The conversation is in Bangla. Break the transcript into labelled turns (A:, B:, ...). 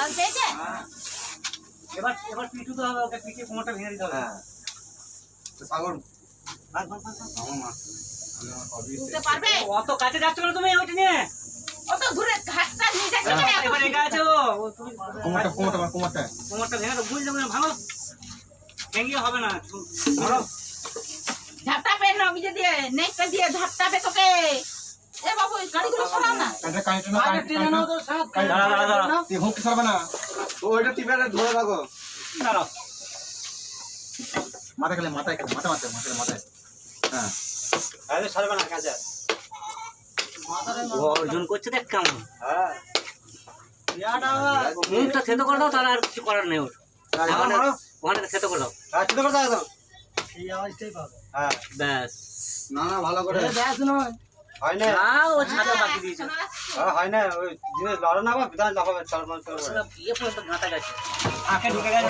A: জল পেয়েছে?
B: এবার এবার পিঠু তো হবে, ওকে পিঠে কোমরটা ভেঙে দিতে হবে।
C: হ্যাঁ সাগর
A: তুলতে পারবে?
B: অত কাছে যাচ্ছ না তুমি ওইটা নিয়ে?
A: অত দূরে ঘাটটা নিয়ে যাচ্ছে কেন?
B: এবার এগা আছে ও। তুমি কোমরটা ভেঙে তো বুঝলে না, ভাঙো। ভেঙে হবে না। ধরো।
A: ঝাপটাবে নগিয়ে দিয়ে, নেকটা দিয়ে ঝাপটাবে তোকে। এ বাবু, এই গাড়িগুলো সরাও না।
C: ওইটা টিপে ধরে রাখো।
B: দাঁড়াও।
C: মাথায় হ্যাঁ
B: আরে সরবে না কাছে। ও অর্জন করছে দেখ কেমন।
C: হ্যাঁ
B: মুখটা থেতো করে দাও, তাহলে আর কিছু করার নেই ওর। ওখানে থেতো করে দাও।
C: ছোট করে দাও। হ্যাঁ
B: ব্যাস।
C: না ভালো করে হয় না।
B: ও ছাতা বাকি দিয়েছে।
C: হয় না, ওই জিনিস লড়ে না, বিধান লাফাবে, চল
B: বিয়ে পর্যন্ত গাঁথা গেছে। আঁকে ঢুকে গেছে।